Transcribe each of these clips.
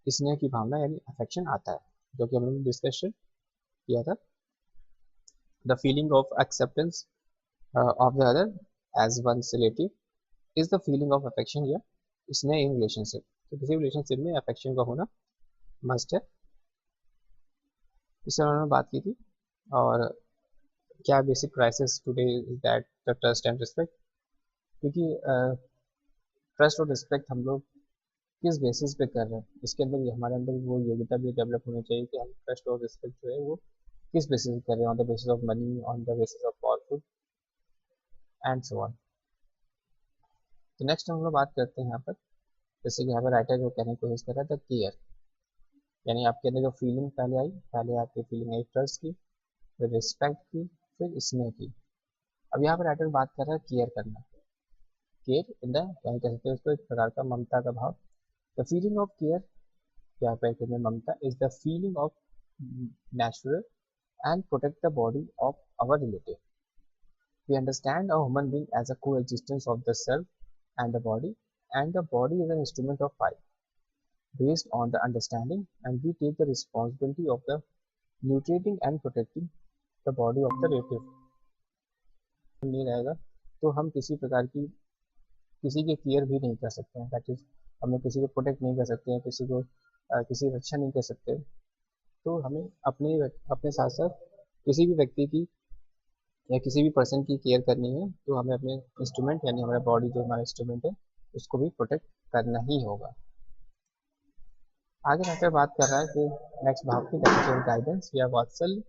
स्नेह की भावना यानी अफेक्शन आता है, जो कि हम लोग डिस्कशन किया था। The feeling of acceptance of the other as one's relative is the feeling of affection या स्नेह इन रिलेशनशिप। तो किसी रिलेशनशिप में अफेक्शन का होना मस्ट है। इससे उन्होंने बात की थी। और क्या basic crisis today is that the trust and respect, क्योंकि ट्रस्ट और रिस्पेक्ट हम लोग किस बेसिस पे कर रहे हैं, इसके अंदर हमारे अंदर वो योग्यता भी डेवलप होनी चाहिए कि हम ट्रस्ट और रिस्पेक्ट जो है वो किस बेसिस पे कर रहे हैं, on the basis of money, on the basis of powerful and so on. तो नेक्स्ट हम लोग बात करते हैं यहाँ पर, जैसे कि यहाँ पर राइटर जो कहने की कोशिश कर रहा था केयर, यानी आपके अंदर जो फीलिंग पहले आई, पहले आपकी फीलिंग आई ट्रस्ट की, फिर रिस्पेक्ट की, फिर स्नेह की। अब यहाँ पर राइटर बात कर रहा है केयर करना। केयर इन द, यानी कह सकते हैं उसको एक प्रकार का ममता का भाव। द फीलिंग ऑफ केयर, या फिर में mamta is the feeling of natural and protect the body of our relative. We understand a human being as a coexistence of the self and the body is an instrument of five. Based on the understanding, and we take the responsibility of the nutriting and protecting the body of the relative. नहीं रहेगा तो हम किसी प्रकार की किसी की care भी नहीं कर सकते हैं, दैट इज हम लोग किसी को प्रोटेक्ट नहीं कर सकते हैं, किसी को किसी की रक्षा नहीं कर सकते। तो हमें अपने अपने साथ साथ किसी भी व्यक्ति की या किसी भी पर्सन की केयर करनी है तो हमें अपने इंस्ट्रूमेंट यानी हमारा बॉडी जो हमारा इंस्ट्रूमेंट है उसको भी प्रोटेक्ट करना ही होगा। आगे जाकर बात कर रहा है कि नेक्स्ट भाव की गाइडेंस या वात्सल्य।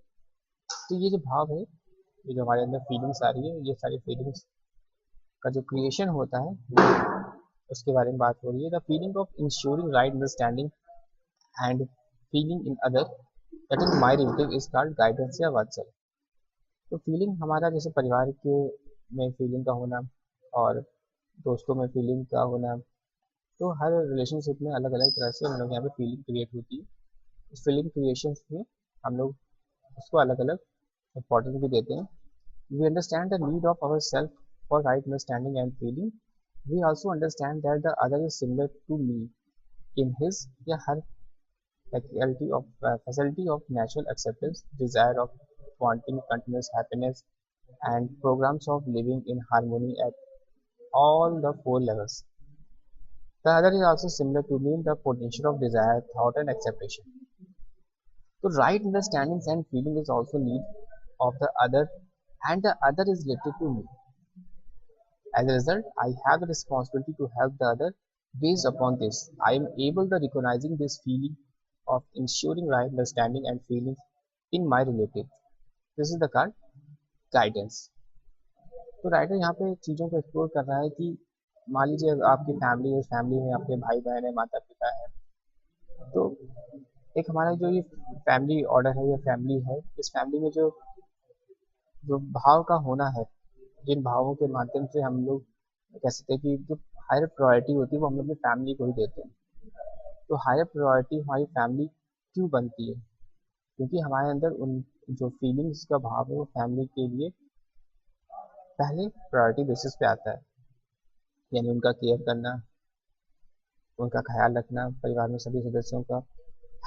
तो ये जो भाव है, ये जो हमारे अंदर फीलिंग्स आ रही है, ये सारी फीलिंग्स का जो क्रिएशन होता है उसके बारे में बात हो रही है। The feeling of ensuring right understanding and feeling in other that is my relative is called guidance या वात्सल्य। तो फीलिंग हमारा जैसे परिवार के में फीलिंग का होना और दोस्तों में फीलिंग का होना, तो हर रिलेशनशिप में अलग अलग तरह से हम लोग यहाँ पे फीलिंग क्रिएट होती है। इस फीलिंग क्रिएशन में हम लोग उसको अलग अलग इम्पोर्टेंस भी देते हैं। We understand the need of our self for right understanding and feeling. We also understand that the other is similar to me in his या her facility of natural acceptance, desire of wanting continuous happiness, and programs of living in harmony at all the four levels. The other is also similar to me in the potential of desire, thought, and acceptation. So, right understandings and feeling is also need of the other, and the other is related to me. As a result, I have the responsibility to help the other. Based upon this, I am able to recognizing this feeling of ensuring right understanding and feelings in my relative. This is the card guidance. तो writer यहाँ पे चीज़ों को explore कर रहा है कि मान लीजिए आपकी फैमिली है, फैमिली में आपके भाई बहन है, माता पिता है, तो एक हमारा जो ये फैमिली ऑर्डर है या फैमिली है, इस फैमिली में जो जो भाव का होना है, जिन भावों के माध्यम से हम लोग कह सकते हैं कि जो हायर प्रायोरिटी होती है वो हम लोग अपनी फैमिली को ही देते हैं। तो हायर प्रायोरिटी हमारी फैमिली क्यों बनती है? क्योंकि हमारे अंदर उन जो फीलिंग्स का भाव है वो फैमिली के लिए पहले प्रायोरिटी बेसिस पे आता है, यानी उनका केयर करना, उनका ख्याल रखना, परिवार में सभी सदस्यों का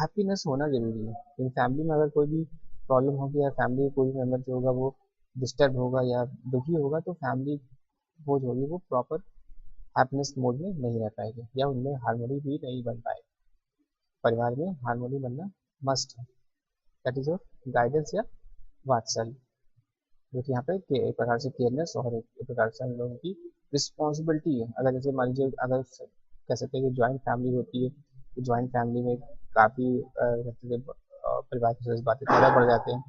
हैप्पीनेस होना जरूरी है। लेकिन फैमिली में अगर कोई भी प्रॉब्लम होगी या फैमिली में कोई भी मेम्बर जो होगा वो डिस्टर्ब होगा या दुखी होगा, तो फैमिली वो जो होगी वो प्रॉपर हैप्पीनेस मोड में नहीं रह पाएगी या उनमें हार्मोनी भी नहीं बन पाएगी। परिवार में हार्मोनी बनना मस्ट है। दैट इज गाइडेंस या वात्सल्य, जो कि यहाँ पे एक प्रकार से केयरनेस और एक प्रकार से हम लोगों की रिस्पॉन्सिबिलिटी है। अगर जैसे मान लीजिए अगर कह सकते हैं कि ज्वाइंट फैमिली होती है, तो ज्वाइंट फैमिली में काफ़ी परिवार के सदस्य बातें ज़्यादा बढ़ जाते हैं,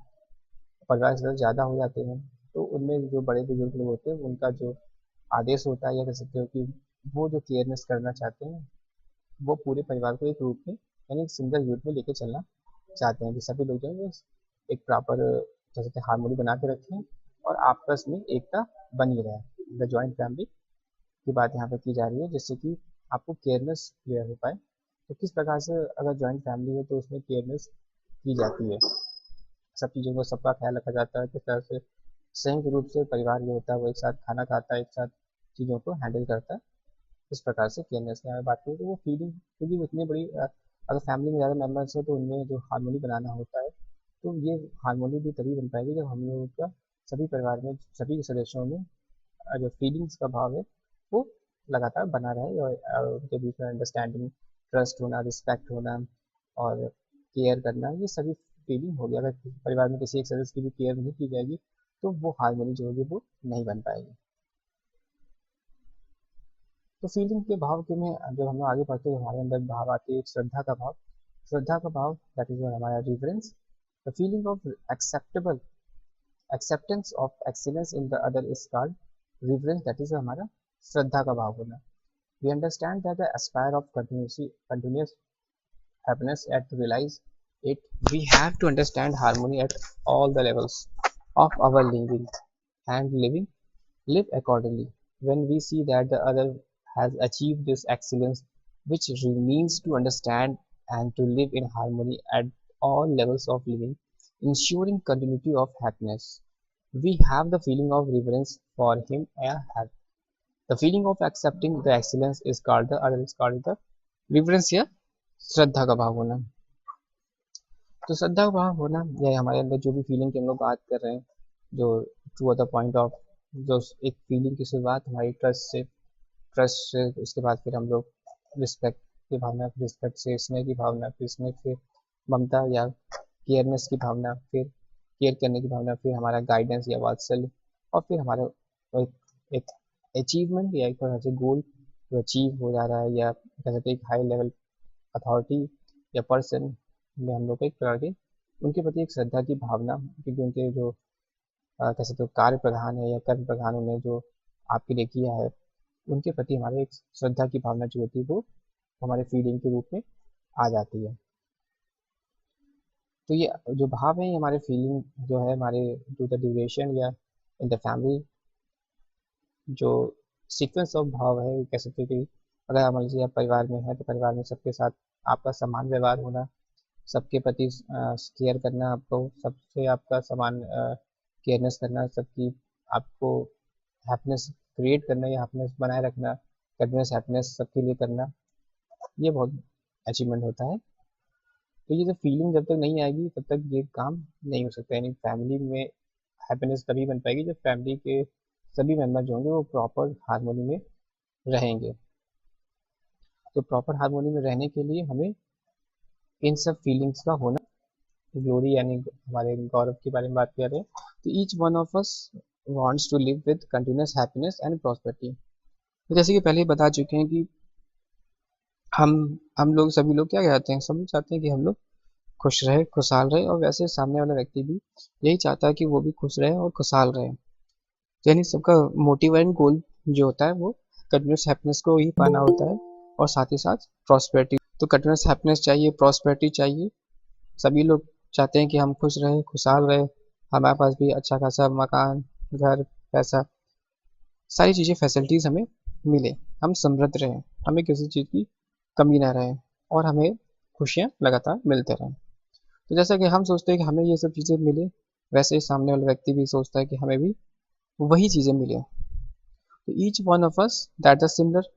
परिवार के सदस्य ज़्यादा हो जाते हैं, तो उनमें जो बड़े बुजुर्ग लोग होते हैं उनका जो आदेश होता है या कह सकते हो कि वो जो केयरनेस करना चाहते हैं वो पूरे परिवार को एक रूप में यानी एक सिंगल यूनिट में लेके चलना चाहते हैं कि सभी लोग जो है एक प्रॉपर कह सकते हैं हार्मोनी बना के रखें और आपस में एकता बनी रहे। द जॉइंट फैमिली की बात यहाँ पे की जा रही है जिससे कि आपको केयरनेस क्लियर हो पाए। तो किस प्रकार से अगर जॉइंट फैमिली है तो उसमें केयरनेस की जाती है, सब चीज़ों को सबका ख्याल रखा जाता है, किस तरह से संयुक्त रूप से परिवार जो होता है वो एक साथ खाना खाता है, एक साथ चीज़ों को हैंडल करता है। इस प्रकार से केयरनेस की हमें बात करें तो वो फीलिंग, क्योंकि वो इतनी बड़ी अगर फैमिली में ज़्यादा मेम्बर्स है तो उनमें जो हारमोनी बनाना होता है, तो ये हारमोनी भी तभी बन पाएगी जब हम लोगों का सभी परिवार में सभी सदस्यों में जो फीलिंग्स का भाव है वो लगातार बना रहे, और उनके बीच में अंडरस्टैंडिंग, ट्रस्ट होना, रिस्पेक्ट होना और केयर करना, ये सभी फीलिंग हो गया। अगर परिवार में किसी एक सदस्य की भी केयर नहीं की जाएगी तो वो हारमोनी जो होगी वो नहीं बन पाएगी। तो फीलिंग के भाव के में जब हम लोग आगे बढ़ते हैं हमारे अंदर भाव आते हैं, एक श्रद्धा का भाव। श्रद्धा का भाव दैट इज हमारा reverence, the feeling of acceptable acceptance of excellence in the other is called reverence, that is हमारा श्रद्धा का भाव होना। We understand that the aspire of continuous happiness and to realize it, we have to understand harmony at all the levels of our living and live accordingly. When we see that the other has achieved this excellence, which remains to understand and to live in harmony at all levels of living, ensuring continuity of happiness, we have the feeling of reverence for him and her. The feeling of accepting the excellence is called the other is called the reverence या श्रद्धा का भाव होना। तो श्रद्धा का भाव होना या हमारे अंदर जो भी फीलिंग की हम लोग बात कर रहे हैं, जो टू द पॉइंट ऑफ जो एक फीलिंग की शुरुआत हमारी ट्रस्ट से उसके बाद फिर हम लोग रिस्पेक्ट की भावना, रिस्पेक्ट से स्नेह की भावना, फिर स्नेह से ममता या केयरनेस की भावना, फिर केयर करने की भावना, फिर हमारा गाइडेंस या वात्सल्य, और फिर हमारा एक अचीवमेंट या एक तरह से गोल जो अचीव हो जा रहा है, या कह सकते हैं एक हाई लेवल अथॉरिटी या पर्सन में हम लोग को एक प्रकार के उनके प्रति एक श्रद्धा की भावना, क्योंकि उनके जो कह सकते हो कार्य प्रधान है या कर्म प्रधान उन्हें जो आपके लिए किया है, उनके प्रति हमारे एक श्रद्धा की भावना जो होती है वो हमारे फीलिंग के रूप में आ जाती है। तो ये जो भाव है, ये हमारे फीलिंग जो है हमारे टू द ड्यूरेशन या इन द फैमिली जो सीक्वेंस ऑफ भाव है, कह सकते हैं कि अगर मान लीजिए आप परिवार में है तो परिवार में सबके साथ आपका समान व्यवहार होना, सबके प्रति केयर करना, आपको सबसे आपका समान केयरनेस करना, सबकी आपको हैप्पीनेस क्रिएट करना या हैप्पीनेस बनाए रखना, कंटिन्यूस हैप्पीनेस सबके लिए करना, ये बहुत अचीवमेंट होता है। तो ये जो फीलिंग जब तक नहीं आएगी तब तक ये काम नहीं हो सकता। यानी फैमिली में हैप्पीनेस तभी बन पाएगी जब फैमिली के सभी मेंबर जो होंगे वो प्रॉपर हार्मोनी में रहेंगे। तो प्रॉपर हार्मोनी में रहने के लिए हमें इन सब फीलिंग्स का होना, ग्लोरी यानी हमारे गौरव के बारे में बात कर रहे हैं, तो each one of us wants to live with continuous happiness and prosperity. तो जैसे कि पहले ही बता चुके हैं कि हम लोग सभी लोग क्या चाहते हैं, सब लोग चाहते हैं कि हम लोग खुश रहे, खुशहाल रहे, और वैसे सामने वाला व्यक्ति भी यही चाहता है कि वो भी खुश रहे और खुशहाल रहे। यानी सबका मोटिव एंड गोल जो होता है वो कंटिन्यूस हैप्पीनेस को ही पाना होता है, और साथ ही साथ प्रॉस्पेरिटी। तो कंटिन्यूस हैप्पीनेस चाहिए, प्रॉस्पेरिटी चाहिए, सभी लोग चाहते हैं कि हम खुश रहें, खुशहाल रहे, हमारे पास भी अच्छा खासा मकान, घर, पैसा, सारी चीज़ें फैसिलिटीज़ हमें मिले, हम समृद्ध रहें, हमें किसी चीज़ की कमी ना रहे, और हमें खुशियाँ लगातार मिलते रहें। तो जैसा कि हम सोचते हैं कि हमें ये सब चीज़ें मिले, वैसे ही सामने वाला व्यक्ति भी सोचता है कि हमें भी वही चीज़ें मिले। तो each one of us that the similar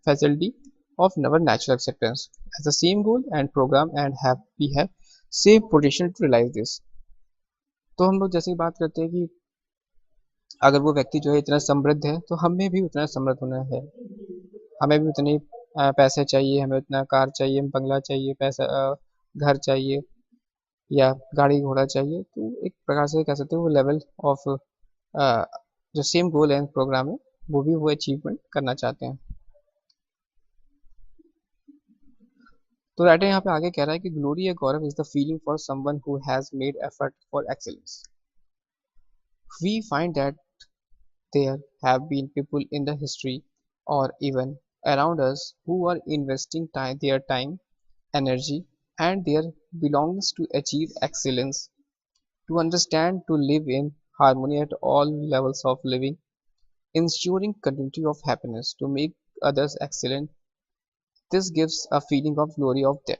facility of our natural acceptance as the same goal and program and we have same potential to realize this। तो हम लोग जैसे बात करते हैं कि अगर वो व्यक्ति जो है इतना समृद्ध है तो हमें भी उतना समृद्ध होना है, हमें भी उतने पैसे चाहिए, हमें उतना कार चाहिए, बंगला चाहिए, पैसा घर चाहिए या गाड़ी घोड़ा चाहिए। तो एक प्रकार से कह सकते हो वो लेवल ऑफ जो सेम गोल एंड प्रोग्राम है वो भी वो अचीवमेंट करना चाहते हैं। तो राइटर यहाँ पे आगे कह रहा है कि ग्लोरी या gaurav is the feeling for someone who has made effort for excellence. We find that there have been people in the history और even around us who are investing their time, energy and their belongings to achieve excellence, to understand, to live in harmony at all levels of living, ensuring continuity of happiness, to make others excellent. This gives a feeling of glory of them।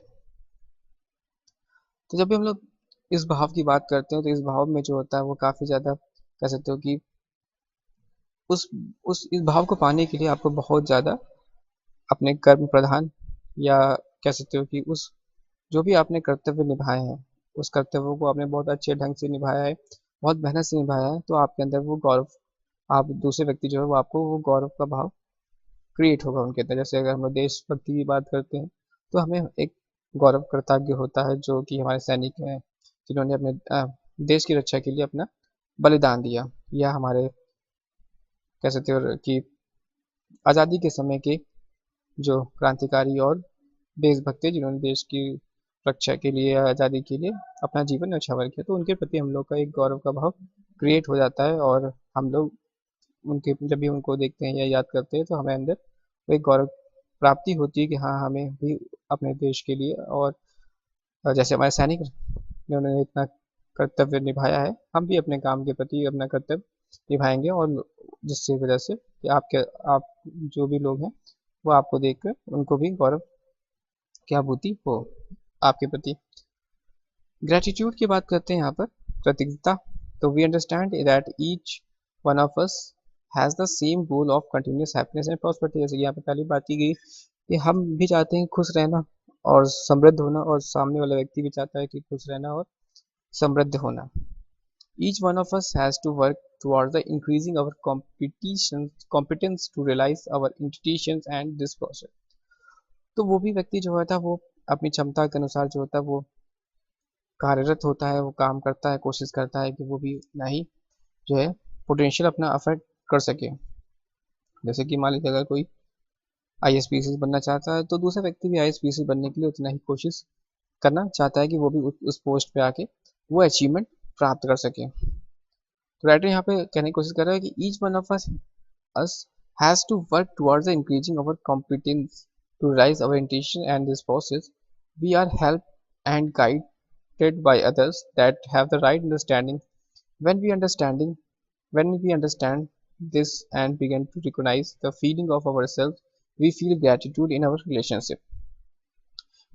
तो जब भी हम लोग इस भाव की बात करते हैं तो इस भाव में जो होता है वो काफ़ी ज़्यादा कह सकते हो कि इस भाव को पाने के लिए आपको बहुत ज़्यादा अपने कर्म प्रधान या कह सकते हो कि उस जो भी आपने कर्तव्य निभाए हैं उस कर्तव्यों को आपने बहुत अच्छे ढंग से निभाया है, बहुत मेहनत से निभाया है, तो आपके अंदर वो गौरव, आप दूसरे व्यक्ति जो है वो आपको वो गौरव का भाव क्रिएट होगा उनके अंदर। जैसे अगर हम लोग देशभक्ति की बात करते हैं तो हमें एक गौरव कृतज्ञ होता है जो कि हमारे सैनिक हैं जिन्होंने अपने देश की रक्षा के लिए अपना बलिदान दिया, या हमारे कह सकते हो कि आज़ादी के समय के जो क्रांतिकारी और देशभक्त थे जिन्होंने देश की रक्षा के लिए, आज़ादी के लिए अपना जीवन न्यौछावर किया, तो उनके प्रति हम लोग का एक गौरव का भाव क्रिएट हो जाता है। और हम लोग उनके जब भी उनको देखते हैं या याद करते हैं तो हमें अंदर वो एक गौरव प्राप्ति होती है कि हाँ हमें भी अपने देश के लिए, और जैसे हमारे सैनिक जिन्होंने इतना कर्तव्य निभाया है, हम भी अपने काम के प्रति अपना कर्तव्य निभाएंगे, और जिससे वजह से कि आप जो भी लोग हैं वो आपको देखकर उनको भी गौरव की अनुभूति हो आपके प्रति। ग्रेटिट्यूड की बात करते हैं यहाँ पर, कृतज्ञता। तो we understand that each one of us has the same goal of continuous happiness and prosperity. जैसे कि यहाँ पर पहली बात की गई कि हम भी चाहते हैं खुश रहना और समृद्ध होना, और सामने वाला व्यक्ति भी चाहता है कि खुश रहना और समृद्ध होना। Each one of us has to work towards the increasing our competence to realize our intentions and this process। तो वो भी व्यक्ति जो होता है वो अपनी क्षमता के अनुसार जो होता है वो कार्यरत होता है, वो काम करता है, कोशिश करता है कि वो भी उतना ही जो है पोटेंशियल अपना अफर्ट कर सके। जैसे कि मान लीजिए अगर कोई ISPC बनना चाहता है तो दूसरा व्यक्ति भी ISPC बनने के लिए उतना ही कोशिश करना चाहता है कि वो भी उस पोस्ट पे आके वो अचीवमेंट प्राप्त कर सके। तो राइटर यहाँ पे कहने की कोशिश कर रहा है कि each one of us has to work towards the increasing our competence to realize our intention, and this process we are helped and guided by others that have the right understanding. When we understand this and begin to recognize the feeling of ourselves, we feel gratitude in our relationship.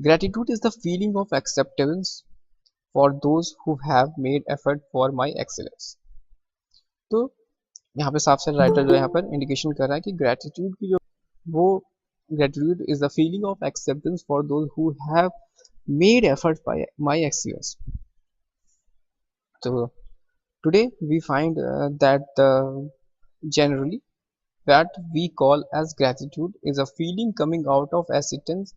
Gratitude is the feeling of acceptance for those who have made effort for my excellence। तो यहाँ पे साफ साफ writer जो है यहाँ पर indication कर रहा है कि ग्रेटिट्यूड की जो वो gratitude is the feeling of acceptance for those who have made effort by my excellence. तो today we find that generally that we call as gratitude is a feeling coming out of assistance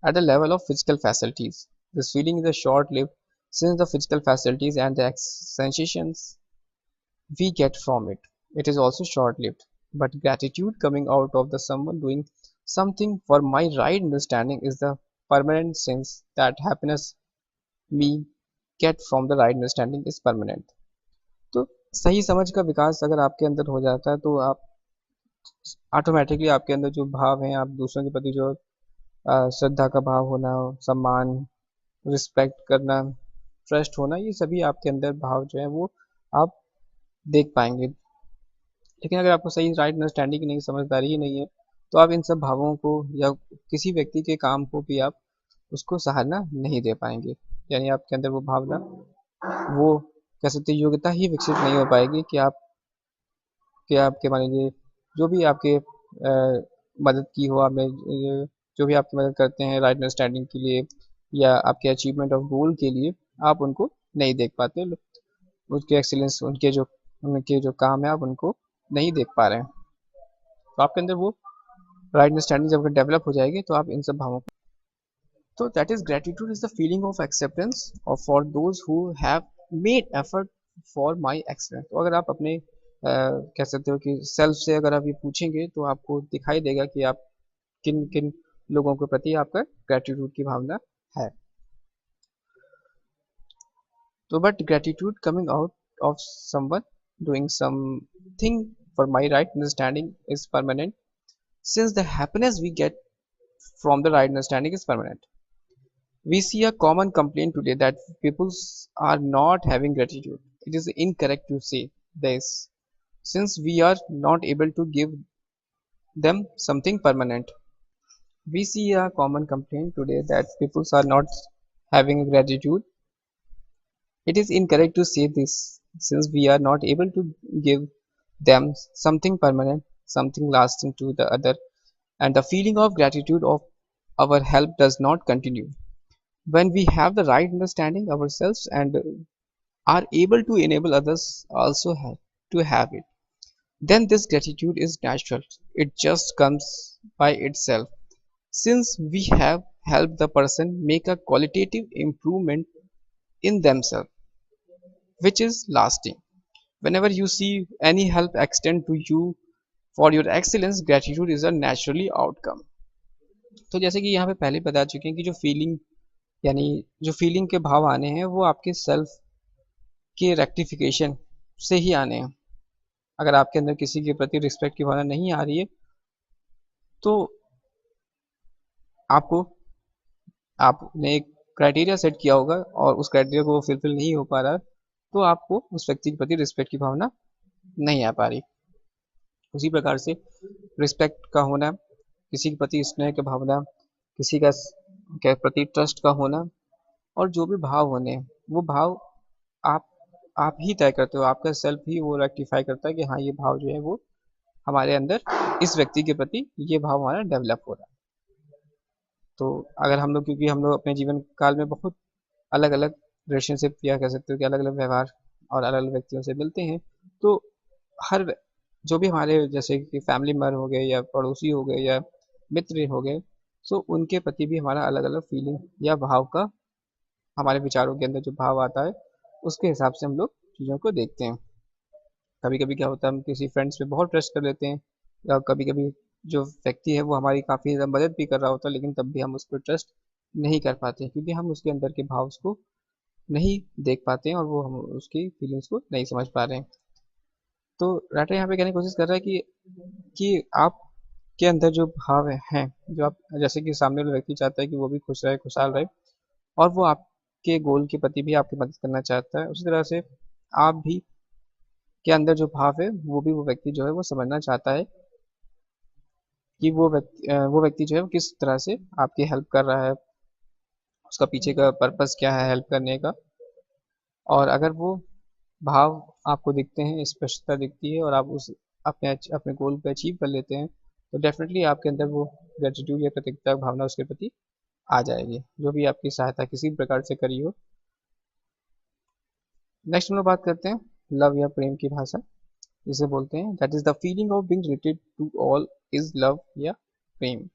at the level of physical facilities. This feeling is a short-lived since the physical facilities and the sensations we get from it is also short-lived. But gratitude coming out of the someone doing something for my right understanding is the permanent sense that happiness we get from the right understanding is permanent। तो सही समझ का विकास अगर आपके अंदर हो जाता है तो आप ऑटोमेटिकली आपके अंदर जो भाव हैं, आप दूसरों के प्रति जो श्रद्धा का भाव होना, सम्मान, रिस्पेक्ट करना, ट्रस्ट होना, ये सभी आपके अंदर भाव जो है वो आप देख पाएंगे। लेकिन अगर आपको सही राइट अंडरस्टैंडिंग की नहीं, समझदारी ही नहीं है, तो आप इन सब भावों को या किसी व्यक्ति के काम को भी आप उसको सराहना नहीं दे पाएंगे। यानी आपके अंदर वो भावना, वो कह सकते योग्यता ही विकसित नहीं हो पाएगी कि आपके मान लीजिए जो भी आपके मदद की हो, आपने जो भी आपकी मदद करते हैं राइट अंडरस्टैंडिंग के लिए या आपके अचीवमेंट ऑफ गोल के लिए, आप उनको नहीं देख पाते, उसके एक्सीलेंस, उनके जो काम है आप उनको नहीं देख पा रहे हैं। तो आपके अंदर वो राइट अंडरस्टैंडिंग जब डेवलप हो जाएगी तो आप इन सब भावों को, तो that is gratitude is the feeling of acceptance और for those who have made effort for my excellence. तो अगर आप अपने कह सकते हो कि सेल्फ से अगर आप ये पूछेंगे तो आपको दिखाई देगा कि आप किन किन लोगों के प्रति आपका ग्रेटिट्यूड की भावना है। तो but gratitude coming out of someone doing something for my right understanding is permanent since the happiness we get from the right understanding is permanent. We see a common complaint today that people are not having gratitude. It is incorrect to say this since we are not able to give them something permanent. We see a common complaint today that people are not having gratitude. It is incorrect to say this since we are not able to give them something permanent, something lasting to the other, and the feeling of gratitude of our help does not continue. When we have the right understanding ourselves and are able to enable others also to have it, then this gratitude is natural. It just comes by itself. Since we have helped the person make a qualitative improvement in themselves, which is lasting. Whenever you see any help extend to you for your excellence, gratitude is a naturally outcome. तो जैसे कि यहाँ पे पहले बता चुके हैं कि जो फीलिंग यानी जो फीलिंग के भाव आने हैं वो आपके सेल्फ के रेक्टिफिकेशन से ही आने हैं। अगर आपके अंदर किसी के प्रति रिस्पेक्ट की भावना नहीं आ रही है तो आपको आपने एक क्राइटेरिया सेट किया होगा और उस क्राइटेरिया को फुलफिल नहीं हो पा रहा तो आपको उस व्यक्ति के प्रति रिस्पेक्ट की भावना नहीं आ पा रही। उसी प्रकार से रिस्पेक्ट का होना, किसी के प्रति स्नेह की भावना, किसी का के प्रति ट्रस्ट का होना और जो भी भाव होने वो भाव आप आप ही तय करते हो। आपका सेल्फ ही वो रेक्टिफाई करता है कि हाँ ये भाव जो है वो हमारे अंदर इस व्यक्ति के प्रति ये भाव हमारा डेवलप हो रहा है। तो अगर हम लोग क्योंकि हम लोग अपने जीवन काल में बहुत अलग अलग रिलेशनशिप या कह सकते हो कि अलग अलग व्यवहार और अलग अलग व्यक्तियों से मिलते हैं तो हर जो भी हमारे जैसे कि फैमिली मेम्बर हो गए या पड़ोसी हो गए या मित्र हो गए सो उनके प्रति भी हमारा अलग अलग फीलिंग या भाव का हमारे विचारों के अंदर जो भाव आता है उसके हिसाब से हम लोग चीज़ों को देखते हैं। कभी कभी क्या होता है हम किसी फ्रेंड्स पे बहुत ट्रस्ट कर लेते हैं या कभी कभी जो व्यक्ति है वो हमारी काफ़ी ज़्यादा मदद भी कर रहा होता है लेकिन तब भी हम उस पर ट्रस्ट नहीं कर पाते क्योंकि हम उसके अंदर के भाव को नहीं देख पाते हैं और वो हम उसकी फीलिंग्स को नहीं समझ पा रहे हैं। तो राइटर यहाँ पे कहने की कोशिश कर रहा है कि आप के अंदर जो भाव हैं जो आप जैसे कि सामने वाला व्यक्ति चाहता है कि वो भी खुश रहे खुशहाल रहे और वो आपके गोल के प्रति भी आपकी मदद करना चाहता है, उसी तरह से आप भी के अंदर जो भाव है वो व्यक्ति जो है वो समझना चाहता है कि वो व्यक्ति जो है वो किस तरह से आपकी हेल्प कर रहा है, उसका पीछे का पर्पस क्या है हेल्प करने का। और अगर वो भाव आपको दिखते हैं, स्पष्टता दिखती है और आप उस अपने अपने गोल पे अचीव कर लेते हैं तो डेफिनेटली आपके अंदर वो ग्रेटिट्यूड या कृतज्ञता की भावना उसके प्रति आ जाएगी जो भी आपकी सहायता किसी भी प्रकार से करी हो। नेक्स्ट हम लोग बात करते हैं लव या प्रेम की भाषा जिसे बोलते हैं that is the feeling of being related to all is love या प्रेम।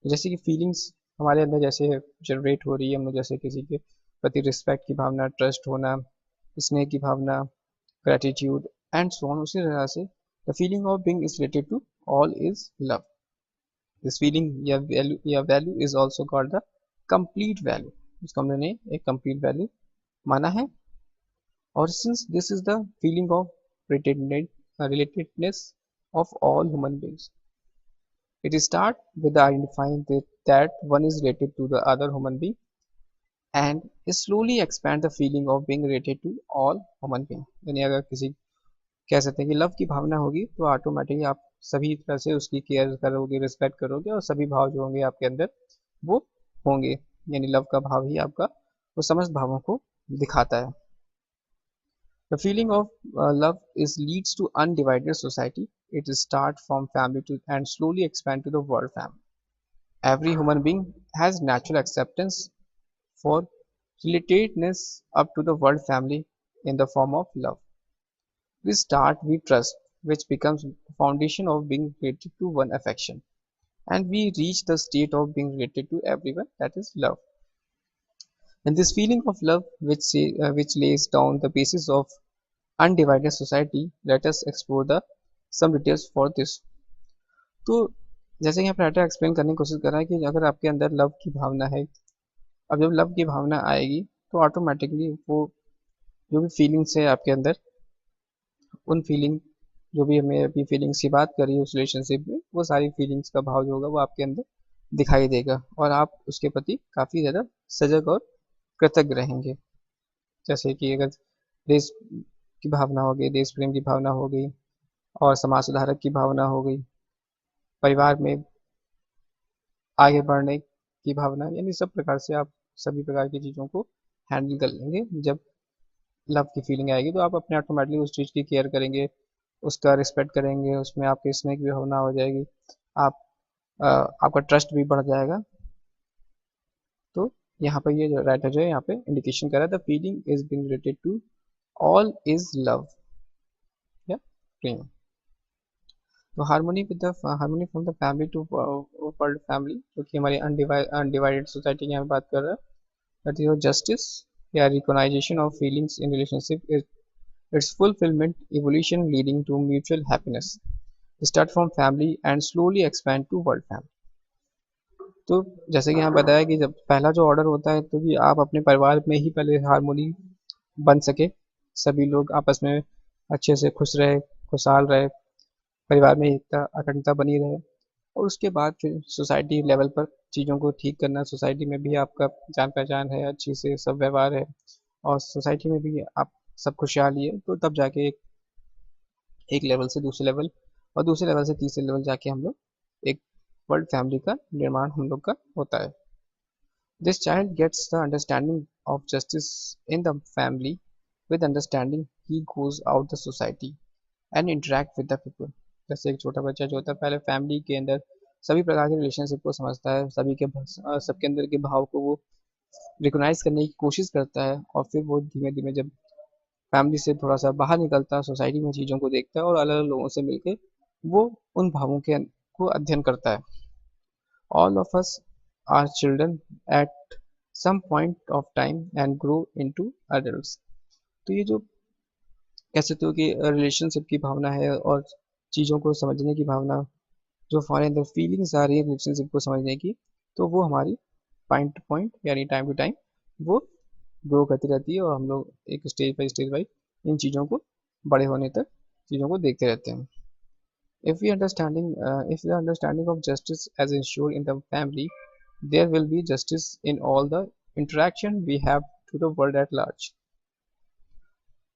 जैसे कि फीलिंग्स हमारे अंदर जैसे जनरेट हो रही है हम लोग जैसे किसी के प्रति रिस्पेक्ट की भावना, ट्रस्ट होना, स्नेह की भावना, ग्रेटिट्यूड एंड सो ऑन, उसी तरह से the feeling of being is related to all is love. This feeling या value is also called the complete value, इसको हमने एक कंप्लीट वैल्यू माना है। और since this is the feeling of relatedness of all human beings, it start with identifying that one is related to the other human being and slowly expand the feeling of being related to all human being। यानी अगर किसी कह सकते हैं कि love की भावना होगी तो ऑटोमेटिकली आप सभी तरह से उसकी केयर करोगे, रिस्पेक्ट करोगे और सभी भाव जो होंगे आपके अंदर वो होंगे। यानी लव का भाव ही आपका वो समस्त भावों को दिखाता है। The feeling of love is leads to undivided society. It starts from family to and slowly expand to the world family. Every human being has natural acceptance for relatedness up to the world family in the form of love. We start with trust, which becomes the foundation of being related to one affection, and we reach the state of being related to everyone, that is love. And this feeling of love, which lays down the basis of undivided society, let us explore the some details for this। तो जैसे कि यहाँ पर explain करने की कोशिश कर रहा है कि अगर आपके अंदर लव की भावना है, अब जब लव की भावना आएगी तो ऑटोमेटिकली वो जो भी फीलिंग्स है आपके अंदर उन फीलिंग जो भी हमें अभी फीलिंग्स की बात करी उस रिलेशनशिप में वो सारी फीलिंग्स का भाव जो होगा वो आपके अंदर दिखाई देगा और आप उसके प्रति काफ़ी ज़्यादा सजग और कृतज्ञ रहेंगे। जैसे कि अगर देश की भावना हो गई, देश प्रेम की भावना हो गई और समाज सुधारक की भावना हो गई, परिवार में आगे बढ़ने की भावना, यानी सब प्रकार से आप सभी प्रकार की चीज़ों को हैंडल कर लेंगे। जब लव की फीलिंग आएगी तो आप अपने ऑटोमेटिकली उस चीज़ की केयर करेंगे, उसका रिस्पेक्ट करेंगे, उसमें आपके स्नेह की भावना हो जाएगी, आप आपका ट्रस्ट भी बढ़ जाएगा यहाँ पर ये राइटर जो है यहाँ पे इंडिकेशन कर रहा है the feeling is being related to all is love या प्रेम। तो harmony with the harmony from the family to world family, जो कि हमारी अनडिवाइडेड सोसाइटी की यहाँ पे बात कर रहा है, दैट इज जस्टिस या recognisation of feelings in relationship, its fulfillment, evolution leading to mutual happiness. Start from family and slowly expand to world family. तो जैसे कि यहाँ बताया कि जब पहला जो ऑर्डर होता है तो कि आप अपने परिवार में ही पहले हारमोनी बन सके, सभी लोग आपस में अच्छे से खुश रहे, खुशहाल रहे, परिवार में एकता अखंडता बनी रहे, और उसके बाद फिर सोसाइटी लेवल पर चीज़ों को ठीक करना, सोसाइटी में भी आपका जान पहचान है, अच्छी से सब व्यवहार है, और सोसाइटी में भी आप सब खुशहाली है, तो तब जाके एक लेवल से दूसरे लेवल और दूसरे लेवल से तीसरे लेवल जाके हम लोग एक वर्ल्ड फैमिली का निर्माण हम लोग का होता है। This child gets the understanding of justice in the family, with understanding he goes out the society and interact with the people. जैसे एक छोटा बच्चा जो होता है पहले फैमिली के अंदर सभी प्रकार के रिलेशनशिप को समझता है, सबके अंदर के भाव को वो रिकोगनाइज करने की कोशिश करता है, और फिर वो धीमे धीमे जब फैमिली से थोड़ा सा बाहर निकलता है, सोसाइटी में चीज़ों को देखता है और अलग अलग लोगों से मिलकर वो उन भावों के को अध्ययन करता है। All of us are children at some point of time and grow into adults. तो ये जो कह सकते हो कि रिलेशनशिप की भावना है और चीज़ों को समझने की भावना, जो हमारे अंदर फीलिंग्स आ रही है रिलेशनशिप को समझने की, तो वो हमारी पॉइंट टू पॉइंट यानी टाइम टू टाइम वो ग्रो करती रहती है, और हम लोग एक स्टेज बाई इन चीज़ों को बड़े होने तक चीज़ों को देखते रहते हैं। If the understanding of justice as ensured in the family, there will be justice in all the interaction we have to the world at large.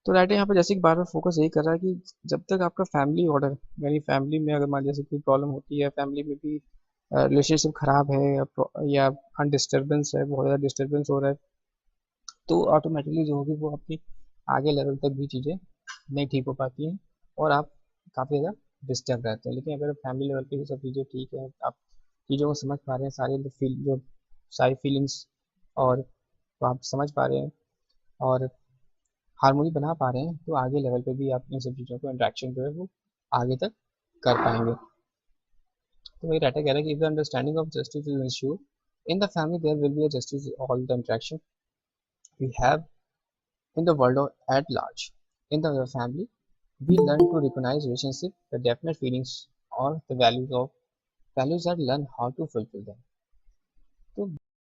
तो राइटर यहाँ पर जैसे कि बार बार फोकस यही कर रहा है कि जब तक आपका फैमिली ऑर्डर, यानी फैमिली में अगर मान लीजिए कोई प्रॉब्लम होती है, फैमिली में भी रिलेशनशिप खराब है या अनडिस्टर्बेंस है, बहुत ज़्यादा डिस्टर्बेंस हो रहा है, तो ऑटोमेटिकली जो होगी वो आपकी आगे लेवल तक भी चीज़ें नहीं ठीक हो पाती हैं और आप काफ़ी ज़्यादा डिस्टर्ब रहते हैं। लेकिन अगर फैमिली लेवल पे ये सब चीज़ें ठीक है, आप चीज़ों को समझ पा रहे हैं, सारी फीलिंग्स, और तो आप समझ पा रहे हैं और हारमोनी बना पा रहे हैं, तो आगे लेवल पे भी आप इन सब चीज़ों को इंट्रैक्शन जो है वो आगे तक कर पाएंगे। तो वही डाटा कह रहा है कि if the understanding of justice is ensured in the family, there will be a justice all the interaction we have in the world at large. In the family, we learn to recognize relationship, the definite feelings or the values that learn how to fulfill them. तो